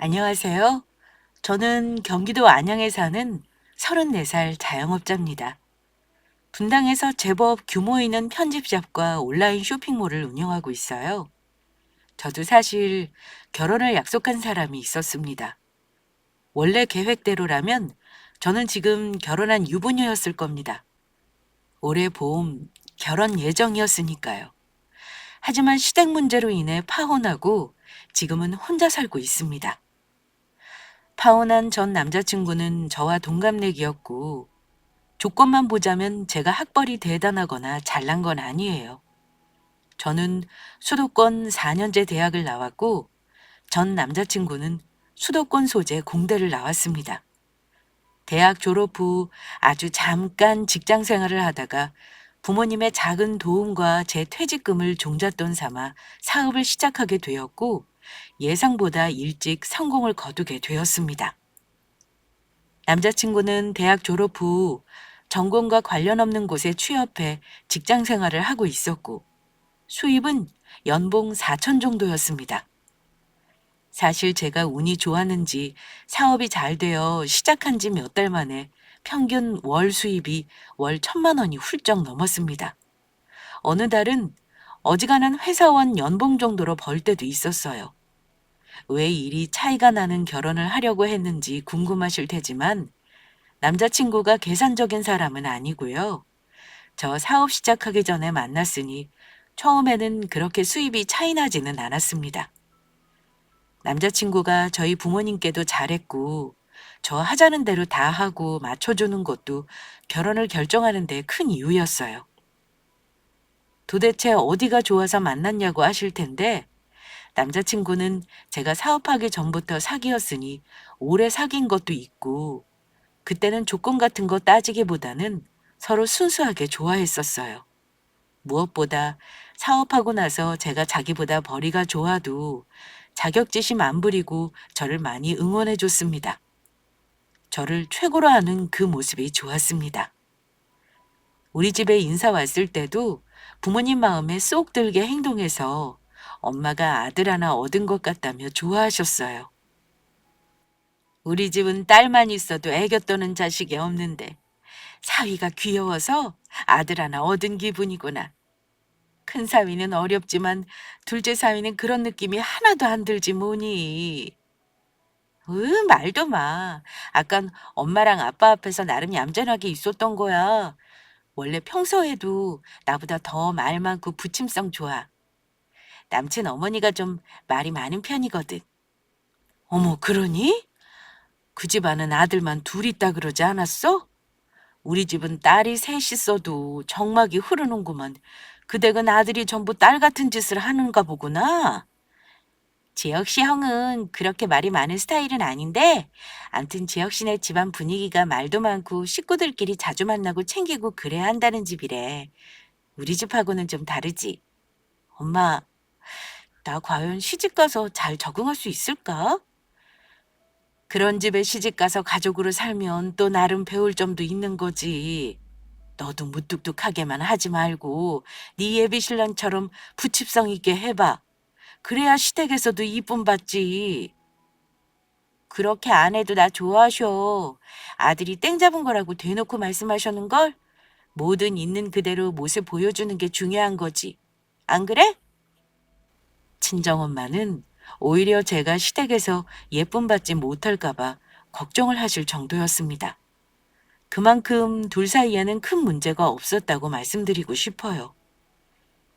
안녕하세요. 저는 경기도 안양에 사는 34살 자영업자입니다. 분당에서 제법 규모 있는 편집샵과 온라인 쇼핑몰을 운영하고 있어요. 저도 사실 결혼을 약속한 사람이 있었습니다. 원래 계획대로라면 저는 지금 결혼한 유부녀였을 겁니다. 올해 봄 결혼 예정이었으니까요. 하지만 시댁 문제로 인해 파혼하고 지금은 혼자 살고 있습니다. 파혼한 전 남자친구는 저와 동갑내기였고, 조건만 보자면 제가 학벌이 대단하거나 잘난 건 아니에요. 저는 수도권 4년제 대학을 나왔고, 전 남자친구는 수도권 소재 공대를 나왔습니다. 대학 졸업 후 아주 잠깐 직장 생활을 하다가 부모님의 작은 도움과 제 퇴직금을 종잣돈 삼아 사업을 시작하게 되었고, 예상보다 일찍 성공을 거두게 되었습니다. 남자친구는 대학 졸업 후 전공과 관련 없는 곳에 취업해 직장 생활을 하고 있었고, 수입은 연봉 4천 정도였습니다. 사실 제가 운이 좋았는지 사업이 잘 되어 시작한 지 몇 달 만에 평균 월 수입이 월 1,000만 원이 훌쩍 넘었습니다. 어느 달은 어지간한 회사원 연봉 정도로 벌 때도 있었어요. 왜 이리 차이가 나는 결혼을 하려고 했는지 궁금하실 테지만, 남자친구가 계산적인 사람은 아니고요. 저 사업 시작하기 전에 만났으니 처음에는 그렇게 수입이 차이 나지는 않았습니다. 남자친구가 저희 부모님께도 잘했고, 저 하자는 대로 다 하고 맞춰주는 것도 결혼을 결정하는 데 큰 이유였어요. 도대체 어디가 좋아서 만났냐고 하실 텐데, 남자친구는 제가 사업하기 전부터 사귀었으니 오래 사귄 것도 있고, 그때는 조건 같은 거 따지기보다는 서로 순수하게 좋아했었어요. 무엇보다 사업하고 나서 제가 자기보다 벌이가 좋아도 자격지심 안 부리고 저를 많이 응원해 줬습니다. 저를 최고로 하는 그 모습이 좋았습니다. 우리 집에 인사 왔을 때도 부모님 마음에 쏙 들게 행동해서 엄마가 아들 하나 얻은 것 같다며 좋아하셨어요. 우리 집은 딸만 있어도 애교 떠는 자식이 없는데 사위가 귀여워서 아들 하나 얻은 기분이구나. 큰 사위는 어렵지만 둘째 사위는 그런 느낌이 하나도 안 들지 뭐니. 말도 마. 아깐 엄마랑 아빠 앞에서 나름 얌전하게 있었던 거야. 원래 평소에도 나보다 더 말 많고 부침성 좋아. 남친 어머니가 좀 말이 많은 편이거든. 어머, 그러니? 그 집안은 아들만 둘 있다 그러지 않았어? 우리 집은 딸이 셋 있어도 정막이 흐르는구만. 그 댁은 아들이 전부 딸 같은 짓을 하는가 보구나. 지혁 씨 형은 그렇게 말이 많은 스타일은 아닌데, 암튼 지혁 씨네 집안 분위기가 말도 많고 식구들끼리 자주 만나고 챙기고 그래야 한다는 집이래. 우리 집하고는 좀 다르지. 엄마, 나 과연 시집 가서 잘 적응할 수 있을까? 그런 집에 시집 가서 가족으로 살면 또 나름 배울 점도 있는 거지. 너도 무뚝뚝하게만 하지 말고 네 예비 신랑처럼 부칩성 있게 해봐. 그래야 시댁에서도 이쁨 받지. 그렇게 안 해도 나 좋아하셔. 아들이 땡 잡은 거라고 대놓고 말씀하셨는걸? 뭐든 있는 그대로 모습 보여주는 게 중요한 거지. 안 그래? 친정엄마는 오히려 제가 시댁에서 예쁨 받지 못할까 봐 걱정을 하실 정도였습니다. 그만큼 둘 사이에는 큰 문제가 없었다고 말씀드리고 싶어요.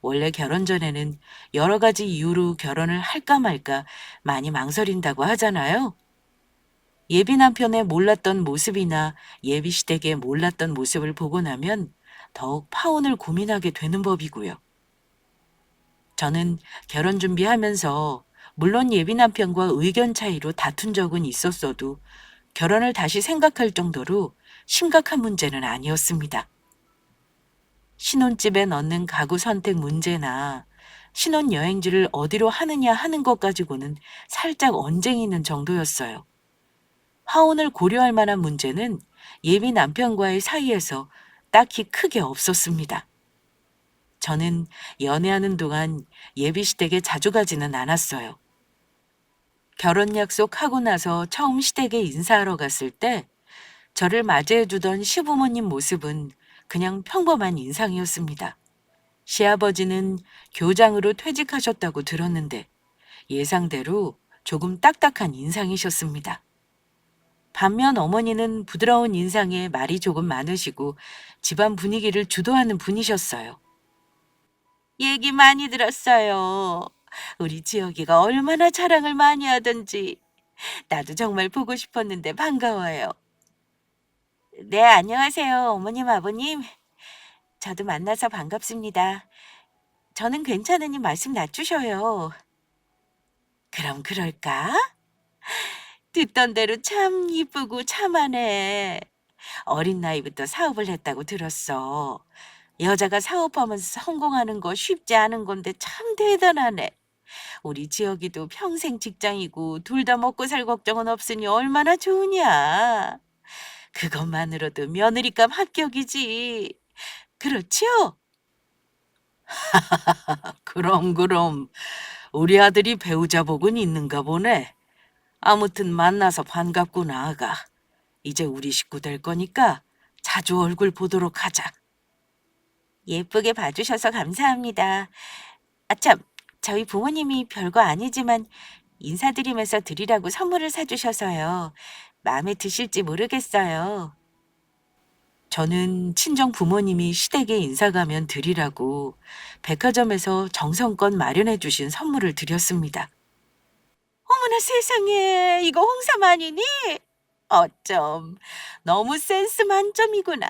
원래 결혼 전에는 여러 가지 이유로 결혼을 할까 말까 많이 망설인다고 하잖아요. 예비 남편의 몰랐던 모습이나 예비 시댁의 몰랐던 모습을 보고 나면 더욱 파혼을 고민하게 되는 법이고요. 저는 결혼 준비하면서 물론 예비 남편과 의견 차이로 다툰 적은 있었어도 결혼을 다시 생각할 정도로 심각한 문제는 아니었습니다. 신혼집에 넣는 가구 선택 문제나 신혼여행지를 어디로 하느냐 하는 것 가지고는 살짝 언쟁이 있는 정도였어요. 화혼을 고려할 만한 문제는 예비 남편과의 사이에서 딱히 크게 없었습니다. 저는 연애하는 동안 예비 시댁에 자주 가지는 않았어요. 결혼 약속하고 나서 처음 시댁에 인사하러 갔을 때 저를 맞이해 주던 시부모님 모습은 그냥 평범한 인상이었습니다. 시아버지는 교장으로 퇴직하셨다고 들었는데 예상대로 조금 딱딱한 인상이셨습니다. 반면 어머니는 부드러운 인상에 말이 조금 많으시고 집안 분위기를 주도하는 분이셨어요. 얘기 많이 들었어요. 우리 지혁이가 얼마나 자랑을 많이 하던지. 나도 정말 보고 싶었는데 반가워요. 네, 안녕하세요, 어머님, 아버님. 저도 만나서 반갑습니다. 저는 괜찮으니 말씀 낮추셔요. 그럼 그럴까? 듣던 대로 참 이쁘고 참하네. 어린 나이부터 사업을 했다고 들었어. 여자가 사업하면서 성공하는 거 쉽지 않은 건데 참 대단하네. 우리 지혁이도 평생 직장이고 둘 다 먹고 살 걱정은 없으니 얼마나 좋으냐. 그것만으로도 며느리감 합격이지. 그렇지요? 그럼 우리 아들이 배우자 복은 있는가 보네. 아무튼 만나서 반갑구나 아가. 이제 우리 식구 될 거니까 자주 얼굴 보도록 하자. 예쁘게 봐주셔서 감사합니다. 아참, 저희 부모님이 별거 아니지만 인사드리면서 드리라고 선물을 사주셔서요. 마음에 드실지 모르겠어요. 저는 친정 부모님이 시댁에 인사 가면 드리라고 백화점에서 정성껏 마련해 주신 선물을 드렸습니다. 어머나 세상에, 이거 홍삼 아니니? 어쩜, 너무 센스 만점이구나.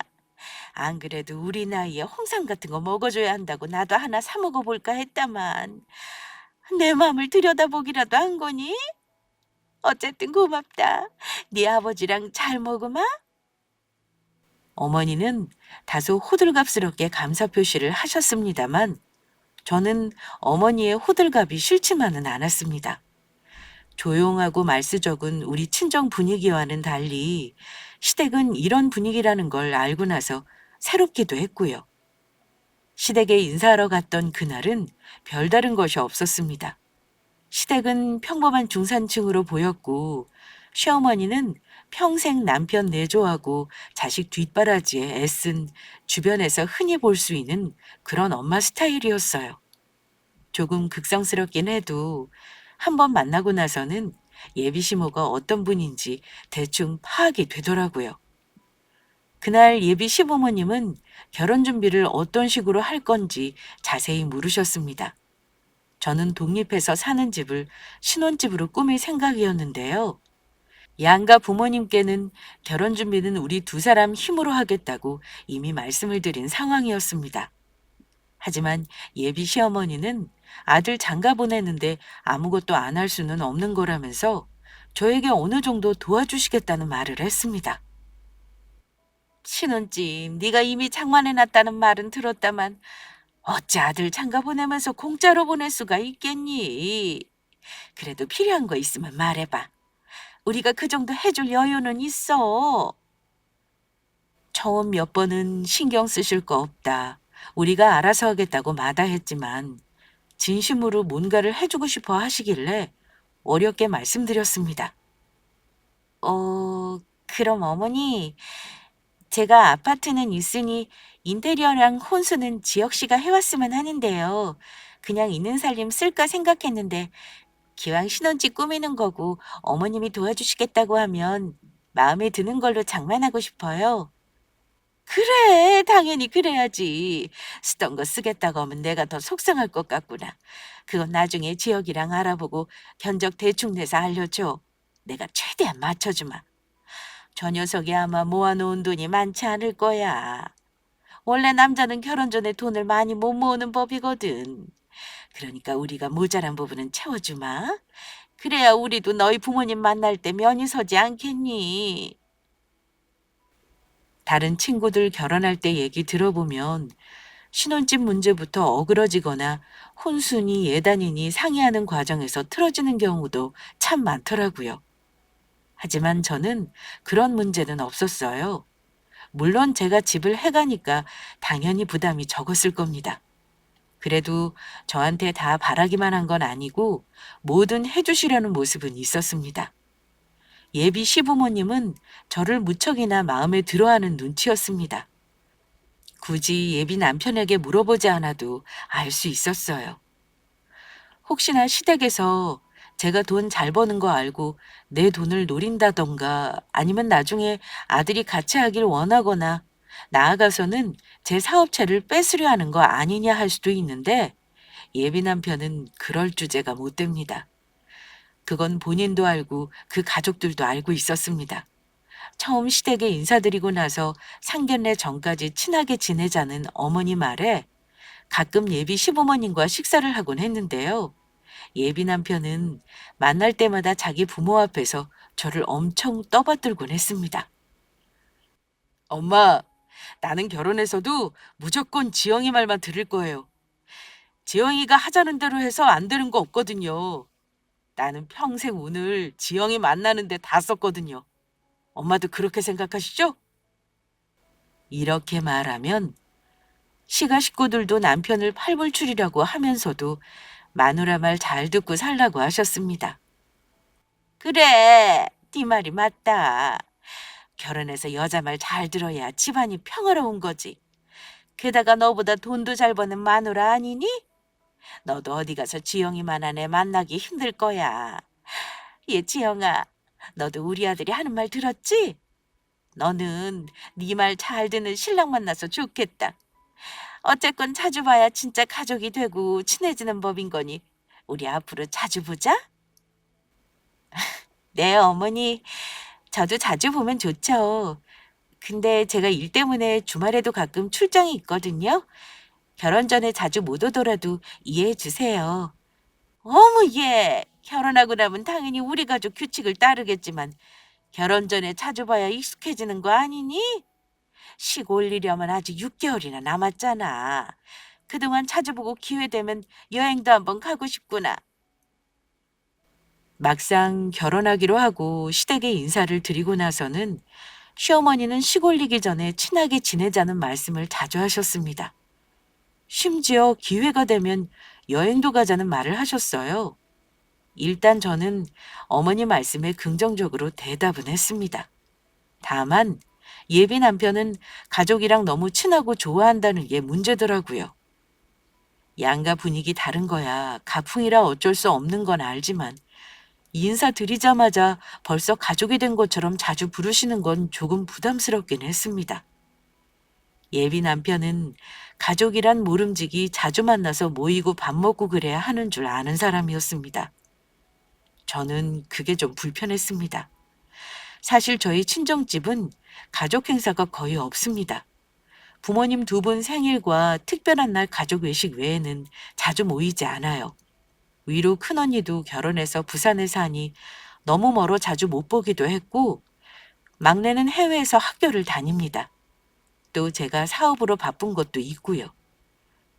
안 그래도 우리 나이에 홍삼 같은 거 먹어줘야 한다고 나도 하나 사 먹어볼까 했다만 내 마음을 들여다보기라도 한 거니? 어쨌든 고맙다. 네 아버지랑 잘 먹으마? 어머니는 다소 호들갑스럽게 감사 표시를 하셨습니다만 저는 어머니의 호들갑이 싫지만은 않았습니다. 조용하고 말수적은 우리 친정 분위기와는 달리 시댁은 이런 분위기라는 걸 알고 나서 새롭기도 했고요. 시댁에 인사하러 갔던 그날은 별다른 것이 없었습니다. 시댁은 평범한 중산층으로 보였고 시어머니는 평생 남편 내조하고 자식 뒷바라지에 애쓴 주변에서 흔히 볼 수 있는 그런 엄마 스타일이었어요. 조금 극성스럽긴 해도 한 번 만나고 나서는 예비 시모가 어떤 분인지 대충 파악이 되더라고요. 그날 예비 시부모님은 결혼 준비를 어떤 식으로 할 건지 자세히 물으셨습니다. 저는 독립해서 사는 집을 신혼집으로 꾸밀 생각이었는데요. 양가 부모님께는 결혼 준비는 우리 두 사람 힘으로 하겠다고 이미 말씀을 드린 상황이었습니다. 하지만 예비 시어머니는 아들 장가 보내는데 아무것도 안 할 수는 없는 거라면서 저에게 어느 정도 도와주시겠다는 말을 했습니다. 신혼집 네가 이미 장만해놨다는 말은 들었다만 어찌 아들 장가 보내면서 공짜로 보낼 수가 있겠니? 그래도 필요한 거 있으면 말해봐. 우리가 그 정도 해줄 여유는 있어. 처음 몇 번은 신경 쓰실 거 없다. 우리가 알아서 하겠다고 마다했지만 진심으로 뭔가를 해주고 싶어 하시길래 어렵게 말씀드렸습니다. 그럼 어머니, 제가 아파트는 있으니 인테리어랑 혼수는 지혁 씨가 해왔으면 하는데요. 그냥 있는 살림 쓸까 생각했는데 기왕 신혼집 꾸미는 거고 어머님이 도와주시겠다고 하면 마음에 드는 걸로 장만하고 싶어요. 그래, 당연히 그래야지. 쓰던 거 쓰겠다고 하면 내가 더 속상할 것 같구나. 그건 나중에 지혁이랑 알아보고 견적 대충 내서 알려줘. 내가 최대한 맞춰주마. 저 녀석이 아마 모아놓은 돈이 많지 않을 거야. 원래 남자는 결혼 전에 돈을 많이 못 모으는 법이거든. 그러니까 우리가 모자란 부분은 채워주마. 그래야 우리도 너희 부모님 만날 때 면이 서지 않겠니? 다른 친구들 결혼할 때 얘기 들어보면 신혼집 문제부터 어그러지거나 혼수니 예단이니 상의하는 과정에서 틀어지는 경우도 참 많더라고요. 하지만 저는 그런 문제는 없었어요. 물론 제가 집을 해가니까 당연히 부담이 적었을 겁니다. 그래도 저한테 다 바라기만 한 건 아니고 뭐든 해주시려는 모습은 있었습니다. 예비 시부모님은 저를 무척이나 마음에 들어하는 눈치였습니다. 굳이 예비 남편에게 물어보지 않아도 알 수 있었어요. 혹시나 시댁에서 제가 돈 잘 버는 거 알고 내 돈을 노린다던가 아니면 나중에 아들이 같이 하길 원하거나 나아가서는 제 사업체를 뺏으려 하는 거 아니냐 할 수도 있는데 예비 남편은 그럴 주제가 못 됩니다. 그건 본인도 알고 그 가족들도 알고 있었습니다. 처음 시댁에 인사드리고 나서 상견례 전까지 친하게 지내자는 어머니 말에 가끔 예비 시부모님과 식사를 하곤 했는데요. 예비 남편은 만날 때마다 자기 부모 앞에서 저를 엄청 떠받들곤 했습니다. 엄마, 나는 결혼해서도 무조건 지영이 말만 들을 거예요. 지영이가 하자는 대로 해서 안 되는 거 없거든요. 나는 평생 운을 지영이 만나는데 다 썼거든요. 엄마도 그렇게 생각하시죠? 이렇게 말하면 시가 식구들도 남편을 팔불출이라고 하면서도 마누라 말 잘 듣고 살라고 하셨습니다. 그래, 네 말이 맞다. 결혼해서 여자 말 잘 들어야 집안이 평화로운 거지. 게다가 너보다 돈도 잘 버는 마누라 아니니? 너도 어디 가서 지영이만한 애 만나기 힘들 거야. 얘 지영아, 너도 우리 아들이 하는 말 들었지? 너는 네 말 잘 듣는 신랑 만나서 좋겠다. 어쨌건 자주 봐야 진짜 가족이 되고 친해지는 법인 거니 우리 앞으로 자주 보자. 네, 어머니. 저도 자주 보면 좋죠. 근데 제가 일 때문에 주말에도 가끔 출장이 있거든요. 결혼 전에 자주 못 오더라도 이해해 주세요. 어머, 예. 결혼하고 나면 당연히 우리 가족 규칙을 따르겠지만 결혼 전에 자주 봐야 익숙해지는 거 아니니? 쉬고 올리려면 아직 6개월이나 남았잖아. 그동안 자주 보고 기회 되면 여행도 한번 가고 싶구나. 막상 결혼하기로 하고 시댁에 인사를 드리고 나서는 시어머니는 시골리기 전에 친하게 지내자는 말씀을 자주 하셨습니다. 심지어 기회가 되면 여행도 가자는 말을 하셨어요. 일단 저는 어머니 말씀에 긍정적으로 대답은 했습니다. 다만 예비 남편은 가족이랑 너무 친하고 좋아한다는 게 문제더라고요. 양가 분위기 다른 거야 가풍이라 어쩔 수 없는 건 알지만 인사드리자마자 벌써 가족이 된 것처럼 자주 부르시는 건 조금 부담스럽긴 했습니다. 예비 남편은 가족이란 모름지기 자주 만나서 모이고 밥 먹고 그래야 하는 줄 아는 사람이었습니다. 저는 그게 좀 불편했습니다. 사실 저희 친정집은 가족 행사가 거의 없습니다. 부모님 두 분 생일과 특별한 날 가족 외식 외에는 자주 모이지 않아요. 위로 큰언니도 결혼해서 부산에 사니 너무 멀어 자주 못 보기도 했고, 막내는 해외에서 학교를 다닙니다. 또 제가 사업으로 바쁜 것도 있고요.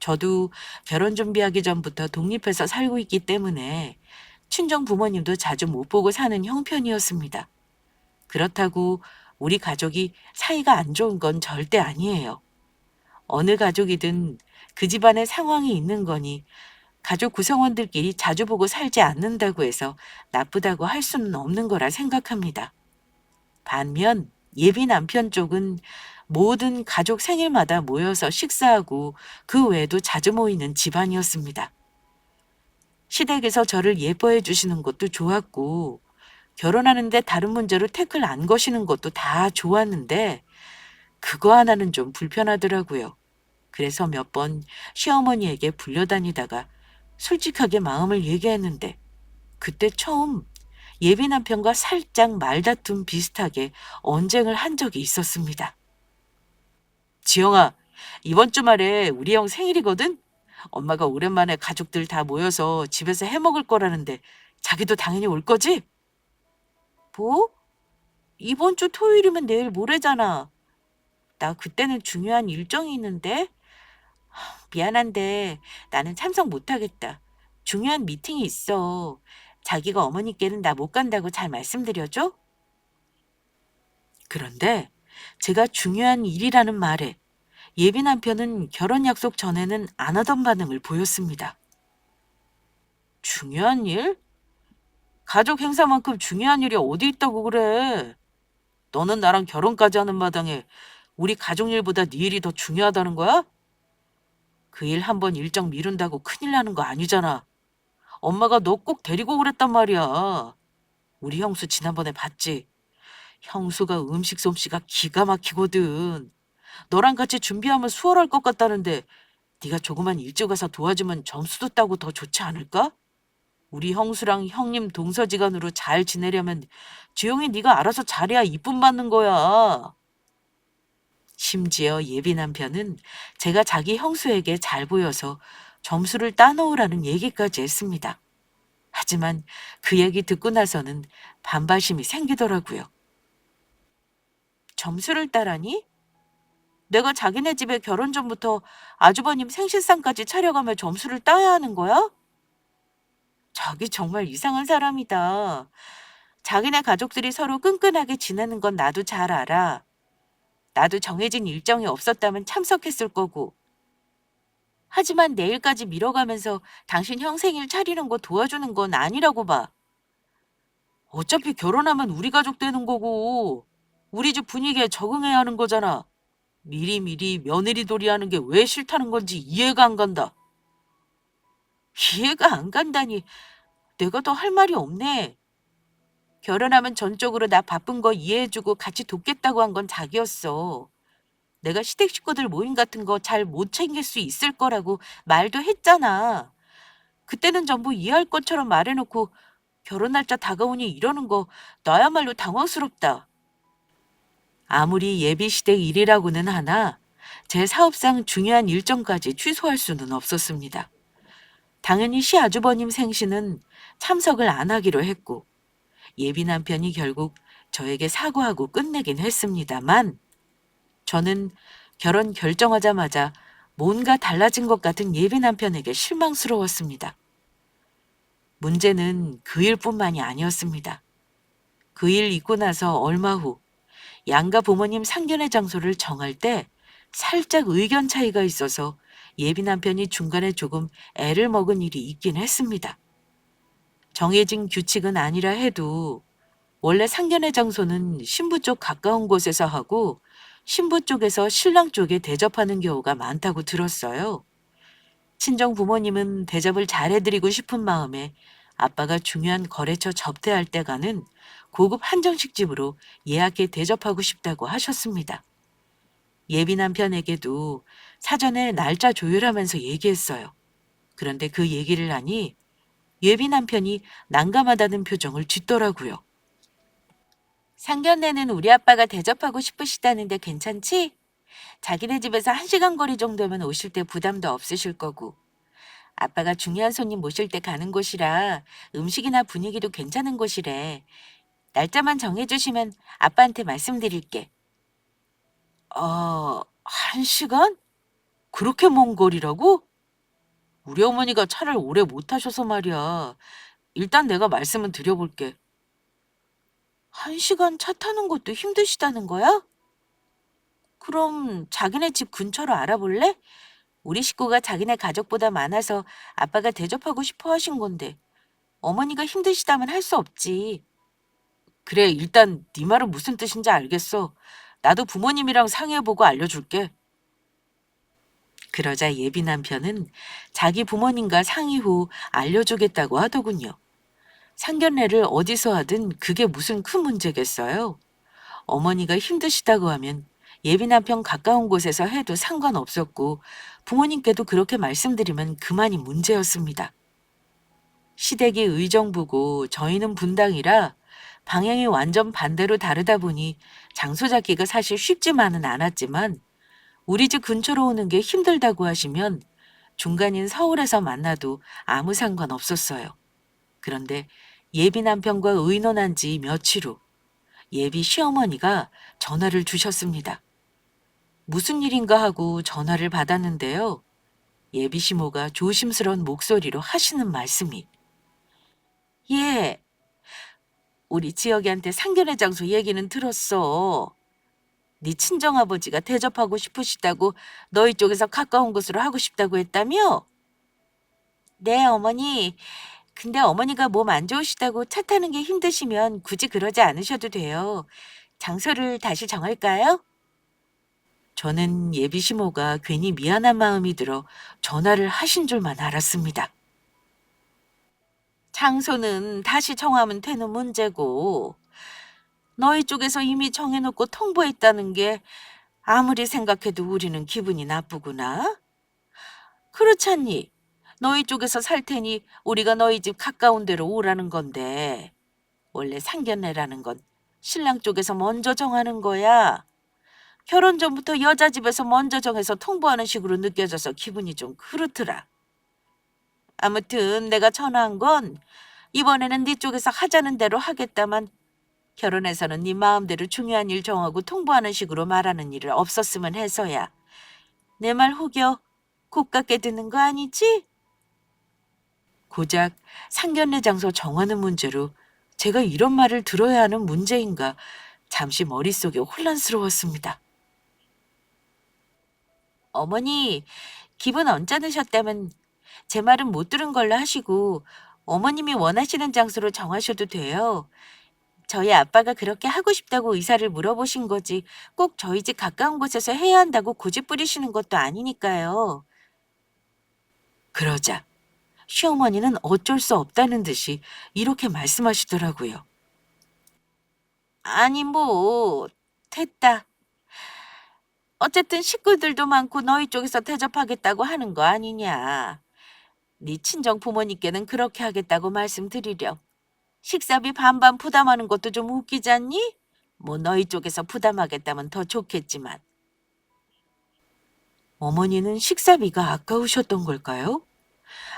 저도 결혼 준비하기 전부터 독립해서 살고 있기 때문에 친정 부모님도 자주 못 보고 사는 형편이었습니다. 그렇다고 우리 가족이 사이가 안 좋은 건 절대 아니에요. 어느 가족이든 그 집안의 상황이 있는 거니 가족 구성원들끼리 자주 보고 살지 않는다고 해서 나쁘다고 할 수는 없는 거라 생각합니다. 반면 예비 남편 쪽은 모든 가족 생일마다 모여서 식사하고 그 외에도 자주 모이는 집안이었습니다. 시댁에서 저를 예뻐해 주시는 것도 좋았고 결혼하는데 다른 문제로 태클 안 거시는 것도 다 좋았는데 그거 하나는 좀 불편하더라고요. 그래서 몇 번 시어머니에게 불려다니다가 솔직하게 마음을 얘기했는데 그때 처음 예비 남편과 살짝 말다툼 비슷하게 언쟁을 한 적이 있었습니다. 지영아, 이번 주말에 우리 형 생일이거든? 엄마가 오랜만에 가족들 다 모여서 집에서 해 먹을 거라는데 자기도 당연히 올 거지? 뭐? 이번 주 토요일이면 내일 모레잖아. 나 그때는 중요한 일정이 있는데? 미안한데 나는 참석 못하겠다. 중요한 미팅이 있어. 자기가 어머니께는 나 못 간다고 잘 말씀드려줘? 그런데 제가 중요한 일이라는 말에 예비 남편은 결혼 약속 전에는 안 하던 반응을 보였습니다. 중요한 일? 가족 행사만큼 중요한 일이 어디 있다고 그래? 너는 나랑 결혼까지 하는 마당에 우리 가족 일보다 네 일이 더 중요하다는 거야? 그 일 한 번 일정 미룬다고 큰일 나는 거 아니잖아. 엄마가 너 꼭 데리고 그랬단 말이야. 우리 형수 지난번에 봤지? 형수가 음식 솜씨가 기가 막히거든. 너랑 같이 준비하면 수월할 것 같다는데 네가 조금만 일찍 와서 도와주면 점수도 따고 더 좋지 않을까? 우리 형수랑 형님 동서지간으로 잘 지내려면 주영이 네가 알아서 잘해야 이쁨 받는 거야. 심지어 예비 남편은 제가 자기 형수에게 잘 보여서 점수를 따놓으라는 얘기까지 했습니다. 하지만 그 얘기 듣고 나서는 반발심이 생기더라고요. 점수를 따라니? 내가 자기네 집에 결혼 전부터 아주버님 생신상까지 차려가며 점수를 따야 하는 거야? 자기 정말 이상한 사람이다. 자기네 가족들이 서로 끈끈하게 지내는 건 나도 잘 알아. 나도 정해진 일정이 없었다면 참석했을 거고. 하지만 내일까지 미뤄가면서 당신 형 생일 차리는 거 도와주는 건 아니라고 봐. 어차피 결혼하면 우리 가족 되는 거고, 우리 집 분위기에 적응해야 하는 거잖아. 미리미리 며느리돌이 하는 게 왜 싫다는 건지 이해가 안 간다. 이해가 안 간다니 내가 더 할 말이 없네. 결혼하면 전적으로 나 바쁜 거 이해해주고 같이 돕겠다고 한 건 자기였어. 내가 시댁 식구들 모임 같은 거 잘 못 챙길 수 있을 거라고 말도 했잖아. 그때는 전부 이해할 것처럼 말해놓고 결혼 날짜 다가오니 이러는 거 나야말로 당황스럽다. 아무리 예비 시댁 일이라고는 하나 제 사업상 중요한 일정까지 취소할 수는 없었습니다. 당연히 시아주버님 생신은 참석을 안 하기로 했고 예비 남편이 결국 저에게 사과하고 끝내긴 했습니다만 저는 결혼 결정하자마자 뭔가 달라진 것 같은 예비 남편에게 실망스러웠습니다. 문제는 그 일뿐만이 아니었습니다. 그 일 있고 나서 얼마 후 양가 부모님 상견례 장소를 정할 때 살짝 의견 차이가 있어서 예비 남편이 중간에 조금 애를 먹은 일이 있긴 했습니다. 정해진 규칙은 아니라 해도 원래 상견례 장소는 신부 쪽 가까운 곳에서 하고 신부 쪽에서 신랑 쪽에 대접하는 경우가 많다고 들었어요. 친정 부모님은 대접을 잘해드리고 싶은 마음에 아빠가 중요한 거래처 접대할 때 가는 고급 한정식 집으로 예약해 대접하고 싶다고 하셨습니다. 예비 남편에게도 사전에 날짜 조율하면서 얘기했어요. 그런데 그 얘기를 하니 예비 남편이 난감하다는 표정을 짓더라고요. 상견례는 우리 아빠가 대접하고 싶으시다는데 괜찮지? 자기네 집에서 1시간 거리 정도면 오실 때 부담도 없으실 거고. 아빠가 중요한 손님 모실 때 가는 곳이라 음식이나 분위기도 괜찮은 곳이래. 날짜만 정해주시면 아빠한테 말씀드릴게. 1시간? 그렇게 먼 거리라고? 우리 어머니가 차를 오래 못 타셔서 말이야. 일단 내가 말씀은 드려볼게. 1시간 차 타는 것도 힘드시다는 거야? 그럼 자기네 집 근처로 알아볼래? 우리 식구가 자기네 가족보다 많아서 아빠가 대접하고 싶어 하신 건데 어머니가 힘드시다면 할 수 없지. 그래, 일단 네 말은 무슨 뜻인지 알겠어. 나도 부모님이랑 상의해보고 알려줄게. 그러자 예비 남편은 자기 부모님과 상의 후 알려주겠다고 하더군요. 상견례를 어디서 하든 그게 무슨 큰 문제겠어요. 어머니가 힘드시다고 하면 예비 남편 가까운 곳에서 해도 상관없었고 부모님께도 그렇게 말씀드리면 그만이 문제였습니다. 시댁이 의정부고 저희는 분당이라 방향이 완전 반대로 다르다 보니 장소 잡기가 사실 쉽지만은 않았지만 우리 집 근처로 오는 게 힘들다고 하시면 중간인 서울에서 만나도 아무 상관 없었어요. 그런데 예비 남편과 의논한 지 며칠 후 예비 시어머니가 전화를 주셨습니다. 무슨 일인가 하고 전화를 받았는데요. 예비 시모가 조심스러운 목소리로 하시는 말씀이 예, 우리 지혁이한테 상견례 장소 얘기는 들었어. 네 친정아버지가 대접하고 싶으시다고 너희 쪽에서 가까운 곳으로 하고 싶다고 했다며? 네, 어머니. 근데 어머니가 몸 안 좋으시다고 차 타는 게 힘드시면 굳이 그러지 않으셔도 돼요. 장소를 다시 정할까요? 저는 예비 시모가 괜히 미안한 마음이 들어 전화를 하신 줄만 알았습니다. 장소는 다시 정하면 되는 문제고, 너희 쪽에서 이미 정해놓고 통보했다는 게 아무리 생각해도 우리는 기분이 나쁘구나. 그렇잖니. 너희 쪽에서 살 테니 우리가 너희 집 가까운 데로 오라는 건데, 원래 상견례라는 건 신랑 쪽에서 먼저 정하는 거야. 결혼 전부터 여자 집에서 먼저 정해서 통보하는 식으로 느껴져서 기분이 좀 그렇더라. 아무튼 내가 전화한 건 이번에는 네 쪽에서 하자는 대로 하겠다만, 결혼해서는 네 마음대로 중요한 일 정하고 통보하는 식으로 말하는 일을 없었으면 해서야. 내 말 혹여 곱깝게 듣는 거 아니지? 고작 상견례 장소 정하는 문제로 제가 이런 말을 들어야 하는 문제인가 잠시 머릿속이 혼란스러웠습니다. 어머니, 기분 언짢으셨다면 제 말은 못 들은 걸로 하시고 어머님이 원하시는 장소로 정하셔도 돼요. 저희 아빠가 그렇게 하고 싶다고 의사를 물어보신 거지 꼭 저희 집 가까운 곳에서 해야 한다고 고집 부리시는 것도 아니니까요. 그러자 시어머니는 어쩔 수 없다는 듯이 이렇게 말씀하시더라고요. 아니 뭐 됐다. 어쨌든 식구들도 많고 너희 쪽에서 대접하겠다고 하는 거 아니냐. 네 친정 부모님께는 그렇게 하겠다고 말씀드리렴. 식사비 반반 부담하는 것도 좀 웃기지 않니? 뭐 너희 쪽에서 부담하겠다면 더 좋겠지만. 어머니는 식사비가 아까우셨던 걸까요?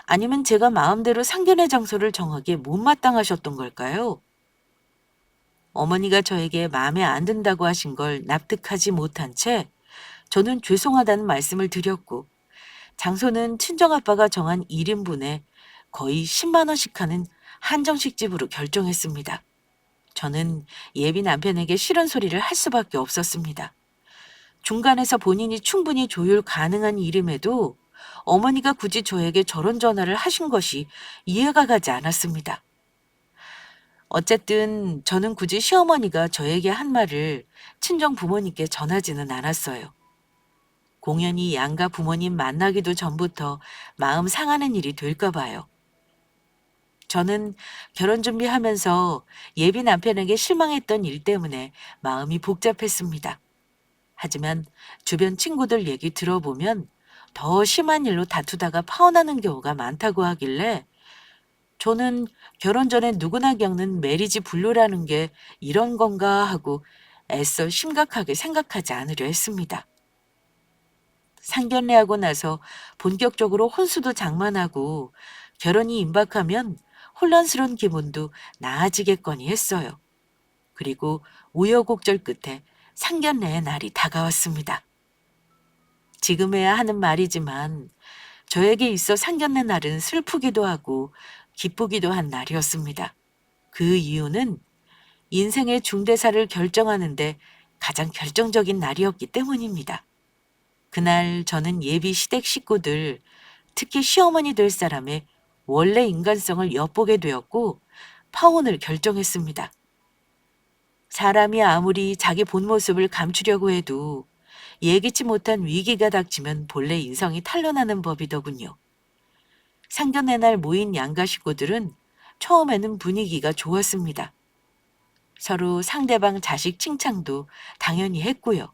아니면 제가 마음대로 상견례 장소를 정하기에 못마땅하셨던 걸까요? 어머니가 저에게 마음에 안 든다고 하신 걸 납득하지 못한 채 저는 죄송하다는 말씀을 드렸고, 장소는 친정아빠가 정한 1인분에 거의 10만 원씩 하는 한정식 집으로 결정했습니다. 저는 예비 남편에게 싫은 소리를 할 수밖에 없었습니다. 중간에서 본인이 충분히 조율 가능한 일임에도 어머니가 굳이 저에게 저런 전화를 하신 것이 이해가 가지 않았습니다. 어쨌든 저는 굳이 시어머니가 저에게 한 말을 친정 부모님께 전하지는 않았어요. 공연히 양가 부모님 만나기도 전부터 마음 상하는 일이 될까 봐요. 저는 결혼 준비하면서 예비 남편에게 실망했던 일 때문에 마음이 복잡했습니다. 하지만 주변 친구들 얘기 들어보면 더 심한 일로 다투다가 파혼하는 경우가 많다고 하길래, 저는 결혼 전에 누구나 겪는 매리지 블루라는 게 이런 건가 하고 애써 심각하게 생각하지 않으려 했습니다. 상견례하고 나서 본격적으로 혼수도 장만하고 결혼이 임박하면 혼란스러운 기분도 나아지겠거니 했어요. 그리고 우여곡절 끝에 상견례의 날이 다가왔습니다. 지금해야 하는 말이지만 저에게 있어 상견례 날은 슬프기도 하고 기쁘기도 한 날이었습니다. 그 이유는 인생의 중대사를 결정하는데 가장 결정적인 날이었기 때문입니다. 그날 저는 예비 시댁 식구들, 특히 시어머니 될 사람의 원래 인간성을 엿보게 되었고 파혼을 결정했습니다. 사람이 아무리 자기 본 모습을 감추려고 해도 예기치 못한 위기가 닥치면 본래 인성이 탄로나는 법이더군요. 상견례 날 모인 양가 식구들은 처음에는 분위기가 좋았습니다. 서로 상대방 자식 칭찬도 당연히 했고요.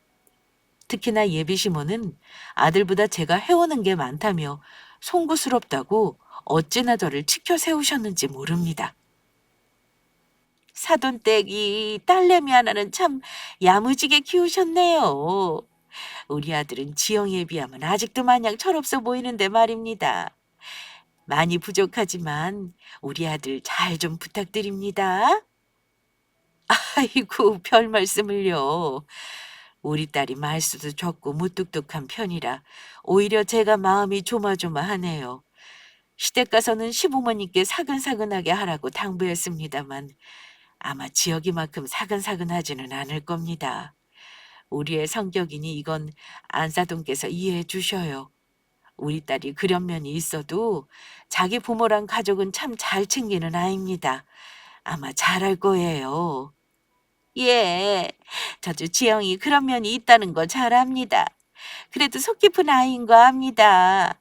특히나 예비 시모는 아들보다 제가 해오는 게 많다며 송구스럽다고 어찌나 저를 치켜 세우셨는지 모릅니다. 사돈댁이 딸내미 하나는 참 야무지게 키우셨네요. 우리 아들은 지영이에 비하면 아직도 마냥 철없어 보이는데 말입니다. 많이 부족하지만 우리 아들 잘 좀 부탁드립니다. 아이고, 별 말씀을요. 우리 딸이 말수도 적고 무뚝뚝한 편이라 오히려 제가 마음이 조마조마하네요. 시댁 가서는 시부모님께 사근사근하게 하라고 당부했습니다만 아마 지역이만큼 사근사근하지는 않을 겁니다. 우리의 성격이니 이건 안사돈께서 이해해 주셔요. 우리 딸이 그런 면이 있어도 자기 부모랑 가족은 참 잘 챙기는 아이입니다. 아마 잘할 거예요. 예, 저도 지영이 그런 면이 있다는 거 잘 압니다. 그래도 속 깊은 아이인 거 압니다.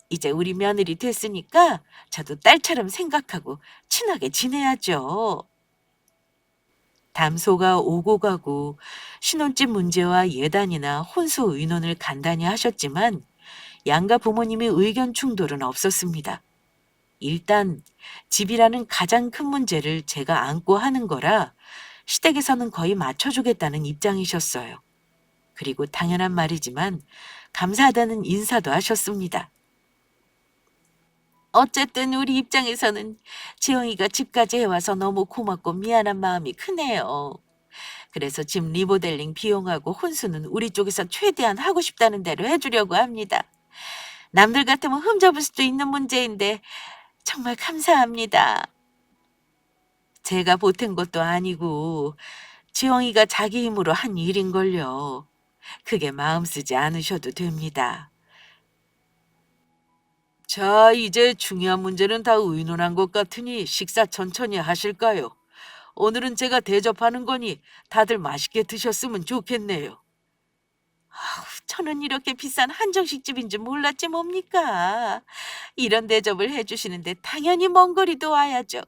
이제 우리 며느리 됐으니까 저도 딸처럼 생각하고 친하게 지내야죠. 담소가 오고 가고 신혼집 문제와 예단이나 혼수 의논을 간단히 하셨지만 양가 부모님의 의견 충돌은 없었습니다. 일단 집이라는 가장 큰 문제를 제가 안고 하는 거라 시댁에서는 거의 맞춰주겠다는 입장이셨어요. 그리고 당연한 말이지만 감사하다는 인사도 하셨습니다. 어쨌든 우리 입장에서는 지영이가 집까지 해와서 너무 고맙고 미안한 마음이 크네요. 그래서 집 리모델링 비용하고 혼수는 우리 쪽에서 최대한 하고 싶다는 대로 해주려고 합니다. 남들 같으면 흠잡을 수도 있는 문제인데 정말 감사합니다. 제가 보탠 것도 아니고 지영이가 자기 힘으로 한 일인걸요. 크게 마음 쓰지 않으셔도 됩니다. 자, 이제 중요한 문제는 다 의논한 것 같으니 식사 천천히 하실까요? 오늘은 제가 대접하는 거니 다들 맛있게 드셨으면 좋겠네요. 저는 이렇게 비싼 한정식 집인 줄 몰랐지 뭡니까? 이런 대접을 해주시는데 당연히 먼 거리도 와야죠.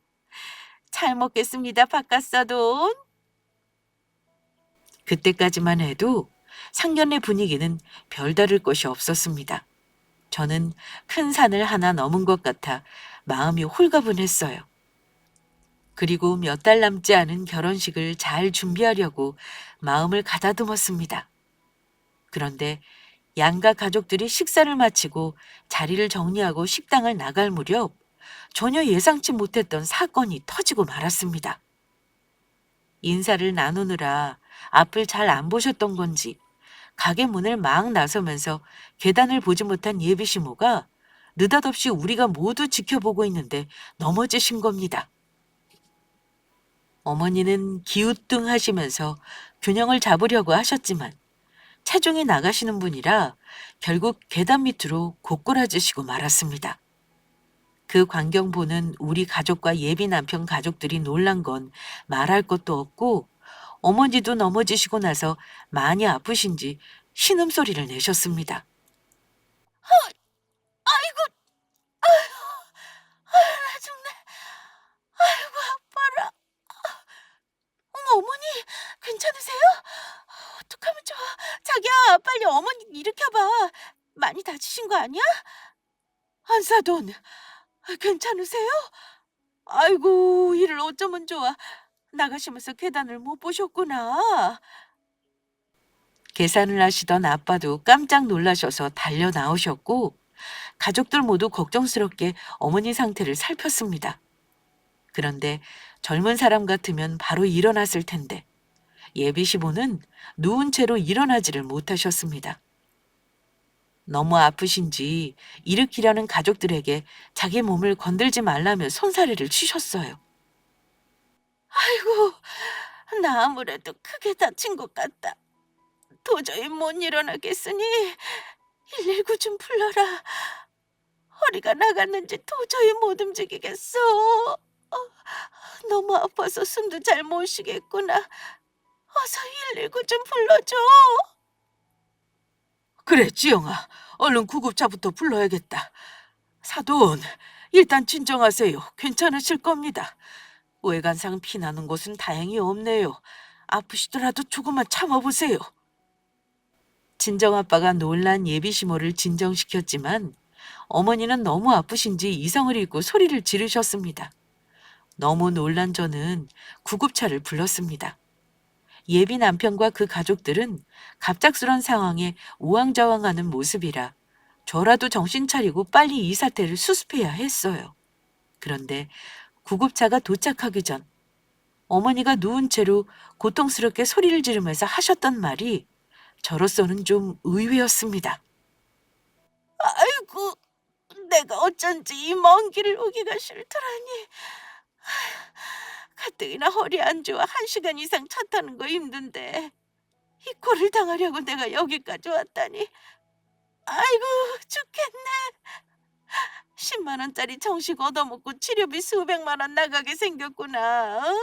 잘 먹겠습니다, 바깥사돈. 그때까지만 해도 상견례 분위기는 별다를 것이 없었습니다. 저는 큰 산을 하나 넘은 것 같아 마음이 홀가분했어요. 그리고 몇 달 남지 않은 결혼식을 잘 준비하려고 마음을 가다듬었습니다. 그런데 양가 가족들이 식사를 마치고 자리를 정리하고 식당을 나갈 무렵 전혀 예상치 못했던 사건이 터지고 말았습니다. 인사를 나누느라 앞을 잘 안 보셨던 건지 가게 문을 막 나서면서 계단을 보지 못한 예비 시모가 느닷없이 우리가 모두 지켜보고 있는데 넘어지신 겁니다. 어머니는 기우뚱하시면서 균형을 잡으려고 하셨지만 체중이 나가시는 분이라 결국 계단 밑으로 고꾸라지시고 말았습니다. 그 광경 보는 우리 가족과 예비 남편 가족들이 놀란 건 말할 것도 없고 어머니도 넘어지시고 나서 많이 아프신지 신음소리를 내셨습니다. 아이고, 나 정말, 아이고, 아파라. 어머, 어머니, 괜찮으세요? 어떡하면 좋아. 자기야, 빨리 어머니 일으켜봐. 많이 다치신 거 아니야? 한사돈, 괜찮으세요? 아이고, 이를 어쩌면 좋아. 나가시면서 계단을 못 보셨구나. 계산을 하시던 아빠도 깜짝 놀라셔서 달려 나오셨고 가족들 모두 걱정스럽게 어머니 상태를 살폈습니다. 그런데 젊은 사람 같으면 바로 일어났을 텐데 예비 시부는 누운 채로 일어나지를 못하셨습니다. 너무 아프신지 일으키려는 가족들에게 자기 몸을 건들지 말라며 손사래를 치셨어요. 아이고, 나 아무래도 크게 다친 것 같다. 도저히 못 일어나겠으니 119 좀 불러라. 허리가 나갔는지 도저히 못 움직이겠어. 너무 아파서 숨도 잘 못 쉬겠구나. 어서 119 좀 불러줘. 그래, 지영아. 얼른 구급차부터 불러야겠다. 사돈, 일단 진정하세요. 괜찮으실 겁니다. 외관상 피나는 곳은 다행히 없네요. 아프시더라도 조금만 참아보세요. 친정아빠가 놀란 예비시모를 진정시켰지만 어머니는 너무 아프신지 이성을 잃고 소리를 지르셨습니다. 너무 놀란 저는 구급차를 불렀습니다. 예비 남편과 그 가족들은 갑작스런 상황에 우왕좌왕하는 모습이라 저라도 정신 차리고 빨리 이 사태를 수습해야 했어요. 그런데 구급차가 도착하기 전 어머니가 누운 채로 고통스럽게 소리를 지르면서 하셨던 말이 저로서는 좀 의외였습니다. 아이고, 내가 어쩐지 이 먼 길을 오기가 싫더라니. 가뜩이나 허리 안 좋아 1시간 이상 차 타는 거 힘든데 이 꼴을 당하려고 내가 여기까지 왔다니. 아이고, 죽겠네. 10만 원짜리 정식 얻어먹고 치료비 수백만 원 나가게 생겼구나. 어?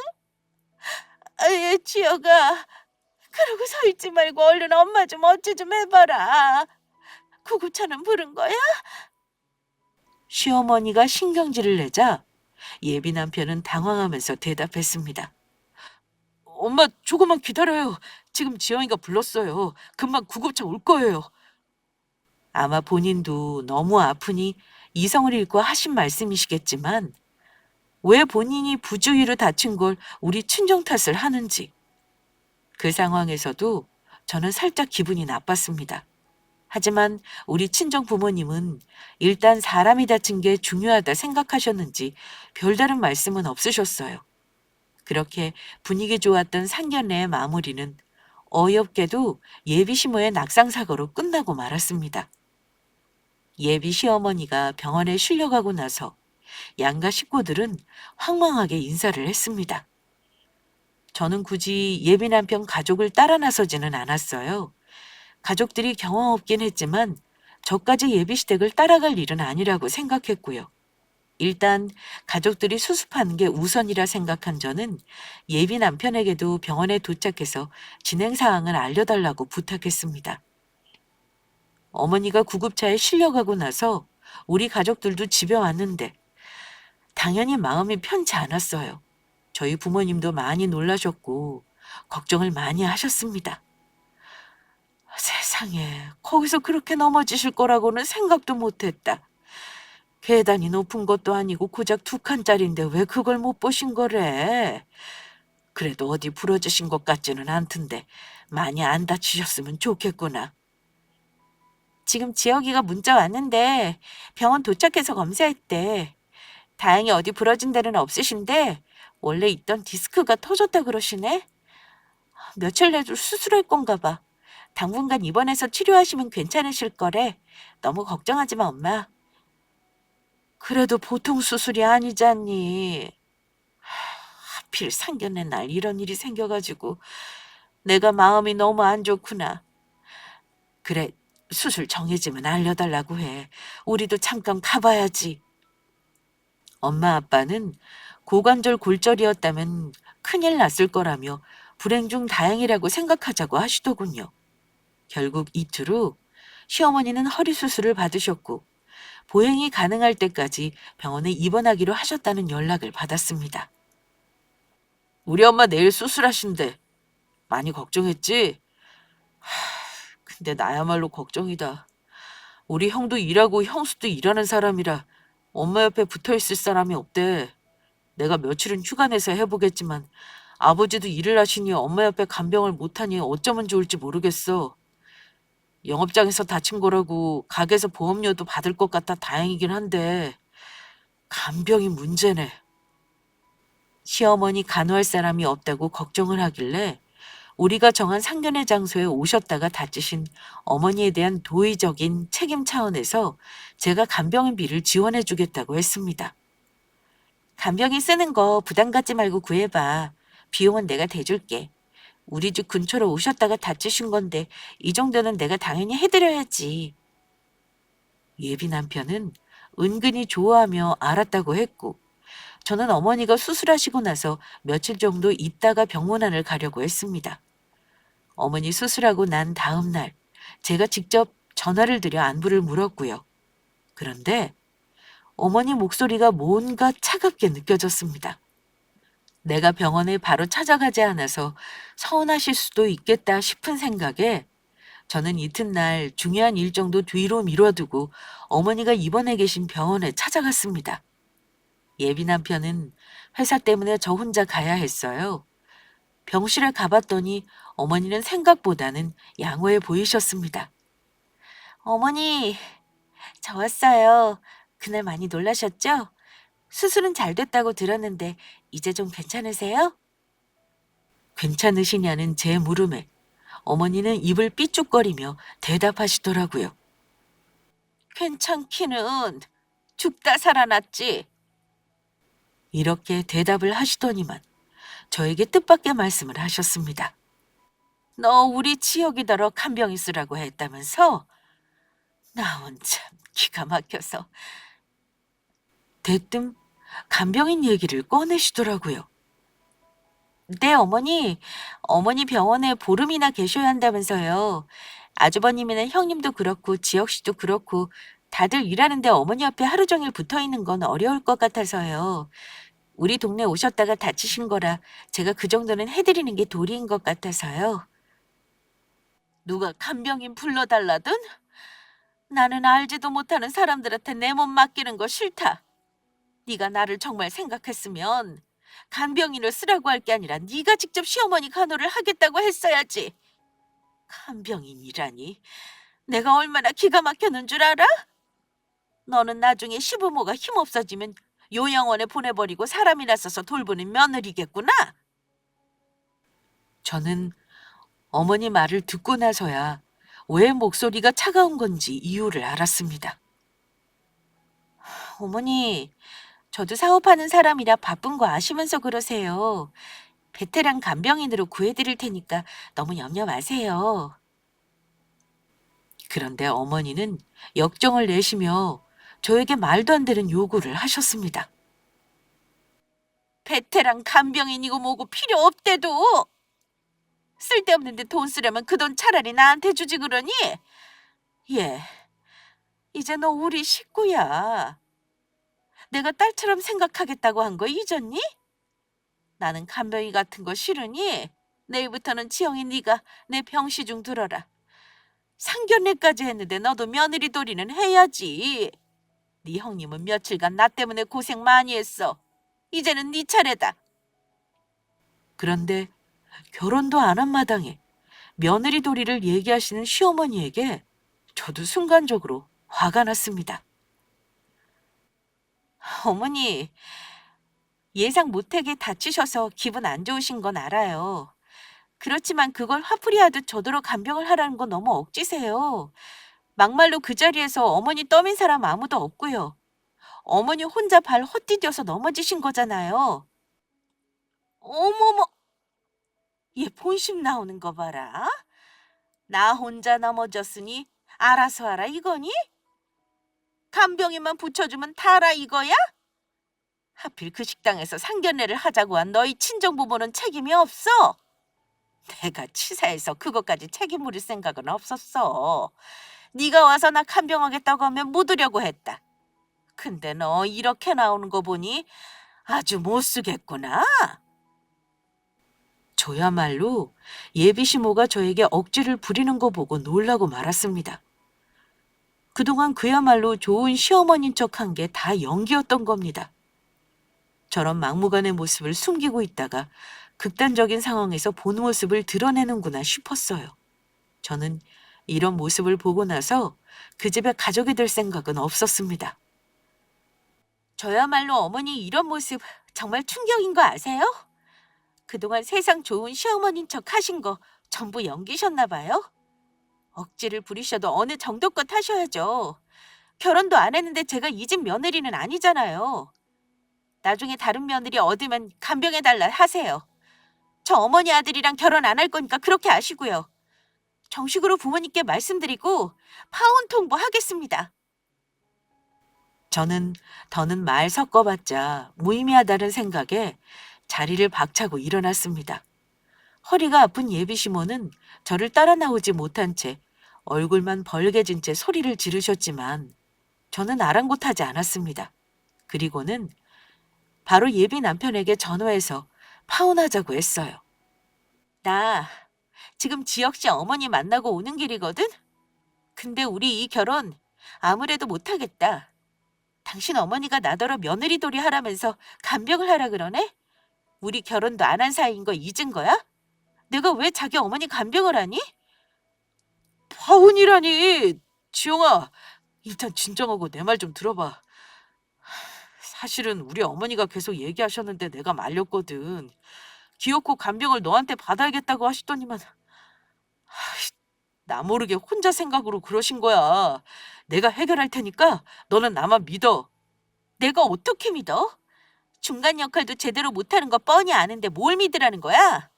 아예 지혁아, 그러고 서 있지 말고 얼른 엄마 좀 어찌 좀 해봐라. 구급차는 부른 거야? 시어머니가 신경질을 내자 예비 남편은 당황하면서 대답했습니다. 엄마, 조금만 기다려요. 지금 지영이가 불렀어요. 금방 구급차 올 거예요. 아마 본인도 너무 아프니 이성을 잃고 하신 말씀이시겠지만 왜 본인이 부주의로 다친 걸 우리 친정 탓을 하는지 그 상황에서도 저는 살짝 기분이 나빴습니다. 하지만 우리 친정 부모님은 일단 사람이 다친 게 중요하다 생각하셨는지 별다른 말씀은 없으셨어요. 그렇게 분위기 좋았던 상견례의 마무리는 어이없게도 예비 시모의 낙상사고로 끝나고 말았습니다. 예비 시어머니가 병원에 실려가고 나서 양가 식구들은 황망하게 인사를 했습니다. 저는 굳이 예비 남편 가족을 따라 나서지는 않았어요. 가족들이 경험 없긴 했지만 저까지 예비 시댁을 따라갈 일은 아니라고 생각했고요. 일단 가족들이 수습하는 게 우선이라 생각한 저는 예비 남편에게도 병원에 도착해서 진행 사항을 알려달라고 부탁했습니다. 어머니가 구급차에 실려가고 나서 우리 가족들도 집에 왔는데 당연히 마음이 편치 않았어요. 저희 부모님도 많이 놀라셨고 걱정을 많이 하셨습니다. 세상에, 거기서 그렇게 넘어지실 거라고는 생각도 못했다. 계단이 높은 것도 아니고 고작 2칸짜리인데 왜 그걸 못 보신 거래? 그래도 어디 부러지신 것 같지는 않던데 많이 안 다치셨으면 좋겠구나. 지금 지혁이가 문자 왔는데 병원 도착해서 검사했대. 다행히 어디 부러진 데는 없으신데 원래 있던 디스크가 터졌다 그러시네. 며칠 내로 수술할 건가 봐. 당분간 입원해서 치료하시면 괜찮으실 거래. 너무 걱정하지 마, 엄마. 그래도 보통 수술이 아니잖니. 하필 상견례 날 이런 일이 생겨가지고 내가 마음이 너무 안 좋구나. 그래, 수술 정해지면 알려달라고 해. 우리도 잠깐 가봐야지. 엄마 아빠는 고관절 골절이었다면 큰일 났을 거라며 불행 중 다행이라고 생각하자고 하시더군요. 결국 이틀 후 시어머니는 허리 수술을 받으셨고 보행이 가능할 때까지 병원에 입원하기로 하셨다는 연락을 받았습니다. 우리 엄마 내일 수술하신대. 많이 걱정했지? 근데 나야말로 걱정이다. 우리 형도 일하고 형수도 일하는 사람이라 엄마 옆에 붙어 있을 사람이 없대. 내가 며칠은 휴가 내서 해보겠지만 아버지도 일을 하시니 엄마 옆에 간병을 못하니 어쩌면 좋을지 모르겠어. 영업장에서 다친 거라고 가게에서 보험료도 받을 것 같아 다행이긴 한데 간병이 문제네. 시어머니 간호할 사람이 없다고 걱정을 하길래 우리가 정한 상견례 장소에 오셨다가 다치신 어머니에 대한 도의적인 책임 차원에서 제가 간병비를 지원해 주겠다고 했습니다. 간병인 쓰는 거 부담 갖지 말고 구해봐. 비용은 내가 대줄게. 우리 집 근처로 오셨다가 다치신 건데 이 정도는 내가 당연히 해드려야지. 예비 남편은 은근히 좋아하며 알았다고 했고 저는 어머니가 수술하시고 나서 며칠 정도 있다가 병문안을 가려고 했습니다. 어머니 수술하고 난 다음 날 제가 직접 전화를 드려 안부를 물었고요. 그런데 어머니 목소리가 뭔가 차갑게 느껴졌습니다. 내가 병원에 바로 찾아가지 않아서 서운하실 수도 있겠다 싶은 생각에 저는 이튿날 중요한 일정도 뒤로 미뤄두고 어머니가 입원해 계신 병원에 찾아갔습니다. 예비 남편은 회사 때문에 저 혼자 가야 했어요. 병실에 가봤더니 어머니는 생각보다는 양호해 보이셨습니다. 어머니, 저 왔어요. 그날 많이 놀라셨죠? 수술은 잘 됐다고 들었는데 이제 좀 괜찮으세요? 괜찮으시냐는 제 물음에 어머니는 입을 삐죽거리며 대답하시더라고요. 괜찮기는 죽다 살아났지. 이렇게 대답을 하시더니만 저에게 뜻밖의 말씀을 하셨습니다. 너 우리 지역이더러 간병이 쓰라고 했다면서? 나온 참 기가 막혀서 대뜸 간병인 얘기를 꺼내시더라고요. 네, 어머니 병원에 보름이나 계셔야 한다면서요. 아주버님이나 형님도 그렇고 지혁 씨도 그렇고 다들 일하는데 어머니 옆에 하루 종일 붙어 있는 건 어려울 것 같아서요. 우리 동네 오셨다가 다치신 거라 제가 그 정도는 해드리는 게 도리인 것 같아서요. 누가 간병인 불러달라든? 나는 알지도 못하는 사람들한테 내 몸 맡기는 거 싫다. 네가 나를 정말 생각했으면 간병인을 쓰라고 할 게 아니라 네가 직접 시어머니 간호를 하겠다고 했어야지. 간병인이라니. 내가 얼마나 기가 막혔는 줄 알아? 너는 나중에 시부모가 힘없어지면 요양원에 보내버리고 사람이나 써서 돌보는 며느리겠구나. 저는 어머니 말을 듣고 나서야 왜 목소리가 차가운 건지 이유를 알았습니다. 어머니, 저도 사업하는 사람이라 바쁜 거 아시면서 그러세요. 베테랑 간병인으로 구해드릴 테니까 너무 염려 마세요. 그런데 어머니는 역정을 내시며 저에게 말도 안 되는 요구를 하셨습니다. 베테랑 간병인이고 뭐고 필요 없대도. 쓸데없는데 돈 쓰려면 그 돈 차라리 나한테 주지 그러니? 예, 이제 너 우리 식구야. 내가 딸처럼 생각하겠다고 한 거 잊었니? 나는 간병이 같은 거 싫으니 내일부터는 지영이 네가 내 병시 중 들어라. 상견례까지 했는데 너도 며느리 도리는 해야지. 네 형님은 며칠간 나 때문에 고생 많이 했어. 이제는 네 차례다. 그런데 결혼도 안 한 마당에 며느리 도리를 얘기하시는 시어머니에게 저도 순간적으로 화가 났습니다. 어머니, 예상 못하게 다치셔서 기분 안 좋으신 건 알아요. 그렇지만 그걸 화풀이하듯 저더러 간병을 하라는 건 너무 억지세요. 막말로 그 자리에서 어머니 떠민 사람 아무도 없고요. 어머니 혼자 발 헛디뎌서 넘어지신 거잖아요. 어머머, 얘 본심 나오는 거 봐라. 나 혼자 넘어졌으니 알아서 하라 이거니? 간병이만 붙여주면 다라 이거야? 하필 그 식당에서 상견례를 하자고 한 너희 친정부모는 책임이 없어. 내가 치사해서 그것까지 책임 물을 생각은 없었어. 네가 와서 나 간병하겠다고 하면 묻으려고 했다. 근데 너 이렇게 나오는 거 보니 아주 못 쓰겠구나. 저야말로 예비 시모가 저에게 억지를 부리는 거 보고 놀라고 말았습니다. 그동안 그야말로 좋은 시어머니인 척한 게 다 연기였던 겁니다. 저런 막무가내 모습을 숨기고 있다가 극단적인 상황에서 본 모습을 드러내는구나 싶었어요. 저는 이런 모습을 보고 나서 그 집에 가족이 될 생각은 없었습니다. 저야말로 어머니 이런 모습 정말 충격인 거 아세요? 그동안 세상 좋은 시어머니인 척 하신 거 전부 연기셨나 봐요? 억지를 부리셔도 어느 정도껏 하셔야죠. 결혼도 안 했는데 제가 이 집 며느리는 아니잖아요. 나중에 다른 며느리 얻으면 간병해달라 하세요. 저 어머니 아들이랑 결혼 안 할 거니까 그렇게 아시고요. 정식으로 부모님께 말씀드리고 파혼 통보하겠습니다. 저는 더는 말 섞어봤자 무의미하다는 생각에 자리를 박차고 일어났습니다. 허리가 아픈 예비 시모는 저를 따라 나오지 못한 채 얼굴만 벌게진 채 소리를 지르셨지만 저는 아랑곳하지 않았습니다. 그리고는 바로 예비 남편에게 전화해서 파혼하자고 했어요. 나 지금 지혁 씨 어머니 만나고 오는 길이거든? 근데 우리 이 결혼 아무래도 못하겠다. 당신 어머니가 나더러 며느리돌이 하라면서 간병을 하라 그러네? 우리 결혼도 안 한 사이인 거 잊은 거야? 내가 왜 자기 어머니 간병을 하니? 파혼이라니! 지영아, 일단 진정하고 내 말 좀 들어봐. 사실은 우리 어머니가 계속 얘기하셨는데 내가 말렸거든. 기어코 간병을 너한테 받아야겠다고 하시더니만 나 모르게 혼자 생각으로 그러신 거야. 내가 해결할 테니까 너는 나만 믿어. 내가 어떻게 믿어? 중간 역할도 제대로 못하는 거 뻔히 아는데 뭘 믿으라는 거야?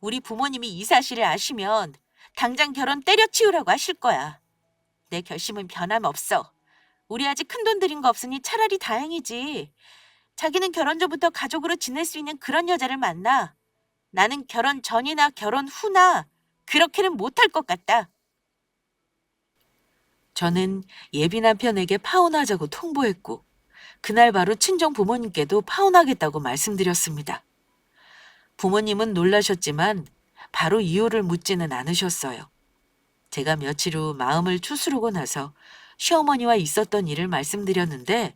우리 부모님이 이 사실을 아시면 당장 결혼 때려치우라고 하실 거야. 내 결심은 변함없어. 우리 아직 큰돈 들인 거 없으니 차라리 다행이지. 자기는 결혼 전부터 가족으로 지낼 수 있는 그런 여자를 만나. 나는 결혼 전이나 결혼 후나 그렇게는 못할 것 같다. 저는 예비 남편에게 파혼하자고 통보했고 그날 바로 친정 부모님께도 파혼하겠다고 말씀드렸습니다. 부모님은 놀라셨지만 바로 이유를 묻지는 않으셨어요. 제가 며칠 후 마음을 추스르고 나서 시어머니와 있었던 일을 말씀드렸는데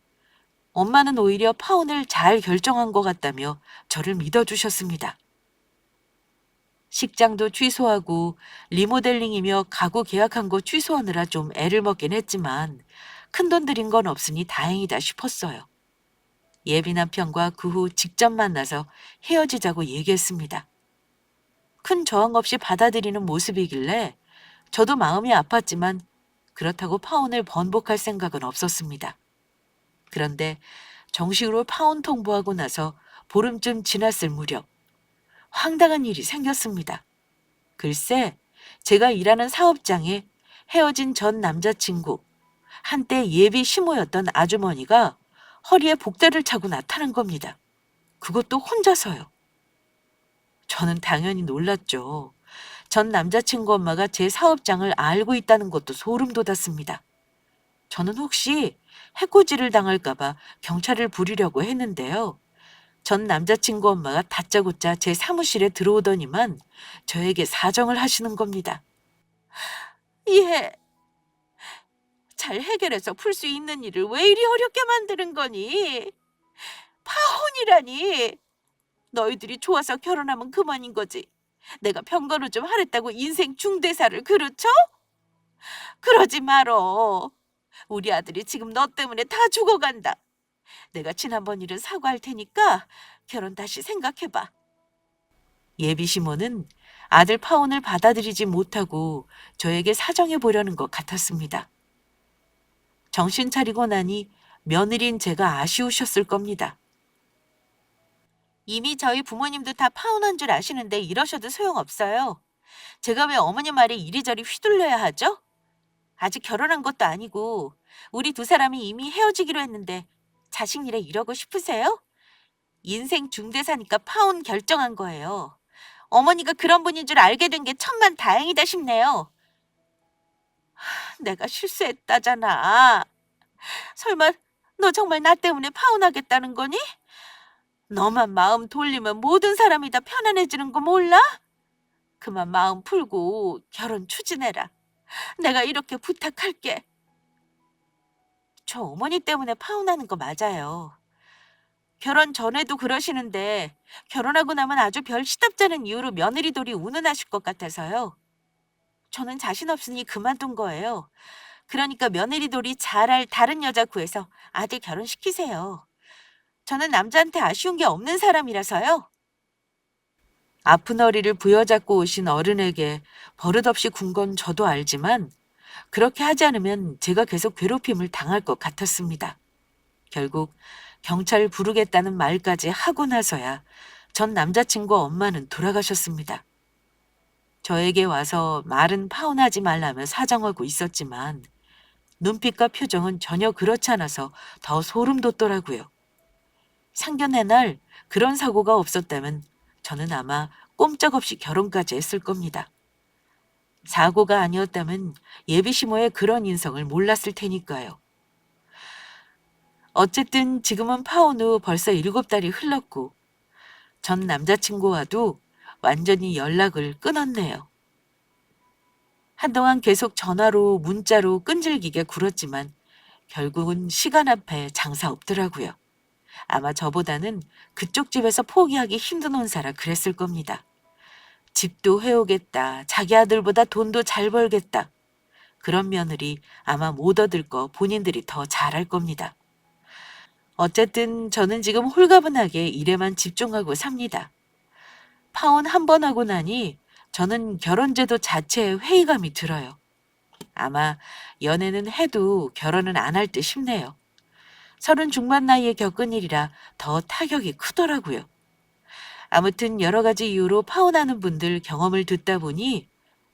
엄마는 오히려 파혼을 잘 결정한 것 같다며 저를 믿어주셨습니다. 식장도 취소하고 리모델링이며 가구 계약한 거 취소하느라 좀 애를 먹긴 했지만 큰돈 들인 건 없으니 다행이다 싶었어요. 예비 남편과 그 후 직접 만나서 헤어지자고 얘기했습니다. 큰 저항 없이 받아들이는 모습이길래 저도 마음이 아팠지만 그렇다고 파혼을 번복할 생각은 없었습니다. 그런데 정식으로 파혼 통보하고 나서 보름쯤 지났을 무렵 황당한 일이 생겼습니다. 글쎄, 제가 일하는 사업장에 헤어진 전 남자친구, 한때 예비 시모였던 아주머니가 허리에 복대를 차고 나타난 겁니다. 그것도 혼자서요. 저는 당연히 놀랐죠. 전 남자친구 엄마가 제 사업장을 알고 있다는 것도 소름 돋았습니다. 저는 혹시 해코지를 당할까봐 경찰을 부리려고 했는데요. 전 남자친구 엄마가 다짜고짜 제 사무실에 들어오더니만 저에게 사정을 하시는 겁니다. 이해, 잘 해결해서 풀 수 있는 일을 왜 이리 어렵게 만드는 거니? 파혼이라니. 너희들이 좋아서 결혼하면 그만인 거지. 내가 편거를 좀 하랬다고 인생 중대사를 그르쳐? 그러지 말어. 우리 아들이 지금 너 때문에 다 죽어간다. 내가 지난번 일은 사과할 테니까 결혼 다시 생각해봐. 예비 시모는 아들 파혼을 받아들이지 못하고 저에게 사정해 보려는 것 같았습니다. 정신 차리고 나니 며느리인 제가 아쉬우셨을 겁니다. 이미 저희 부모님도 다 파혼한 줄 아시는데 이러셔도 소용없어요. 제가 왜 어머니 말에 이리저리 휘둘려야 하죠? 아직 결혼한 것도 아니고 우리 두 사람이 이미 헤어지기로 했는데 자식 일에 이러고 싶으세요? 인생 중대사니까 파혼 결정한 거예요. 어머니가 그런 분인 줄 알게 된 게 천만 다행이다 싶네요. 내가 실수했다잖아. 설마 너 정말 나 때문에 파혼하겠다는 거니? 너만 마음 돌리면 모든 사람이 다 편안해지는 거 몰라? 그만 마음 풀고 결혼 추진해라. 내가 이렇게 부탁할게. 저 어머니 때문에 파혼하는 거 맞아요. 결혼 전에도 그러시는데 결혼하고 나면 아주 별 시답잖은 이유로 며느리돌이 운운하실 것 같아서요. 저는 자신 없으니 그만둔 거예요. 그러니까 며느리돌이 잘할 다른 여자 구해서 아들 결혼시키세요. 저는 남자한테 아쉬운 게 없는 사람이라서요. 아픈 허리를 부여잡고 오신 어른에게 버릇없이 군 건 저도 알지만 그렇게 하지 않으면 제가 계속 괴롭힘을 당할 것 같았습니다. 결국 경찰 부르겠다는 말까지 하고 나서야 전 남자친구 엄마는 돌아가셨습니다. 저에게 와서 말은 파혼하지 말라며 사정하고 있었지만 눈빛과 표정은 전혀 그렇지 않아서 더 소름 돋더라고요. 상견례 날 그런 사고가 없었다면 저는 아마 꼼짝없이 결혼까지 했을 겁니다. 사고가 아니었다면 예비 시모의 그런 인성을 몰랐을 테니까요. 어쨌든 지금은 파혼 후 벌써 7달이 흘렀고 전 남자친구와도 완전히 연락을 끊었네요. 한동안 계속 전화로 문자로 끈질기게 굴었지만 결국은 시간 앞에 장사 없더라고요. 아마 저보다는 그쪽 집에서 포기하기 힘든 혼사라 그랬을 겁니다. 집도 해오겠다. 자기 아들보다 돈도 잘 벌겠다. 그런 며느리 아마 못 얻을 거 본인들이 더 잘할 겁니다. 어쨌든 저는 지금 홀가분하게 일에만 집중하고 삽니다. 파혼 한 번 하고 나니 저는 결혼제도 자체에 회의감이 들어요. 아마 연애는 해도 결혼은 안 할 듯 싶네요. 30 중반 나이에 겪은 일이라 더 타격이 크더라고요. 아무튼 여러 가지 이유로 파혼하는 분들 경험을 듣다 보니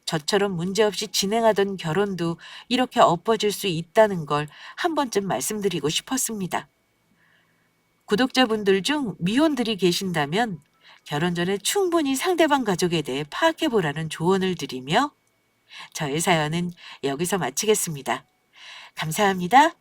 저처럼 문제없이 진행하던 결혼도 이렇게 엎어질 수 있다는 걸 한 번쯤 말씀드리고 싶었습니다. 구독자분들 중 미혼들이 계신다면 결혼 전에 충분히 상대방 가족에 대해 파악해 보라는 조언을 드리며 저의 사연은 여기서 마치겠습니다. 감사합니다.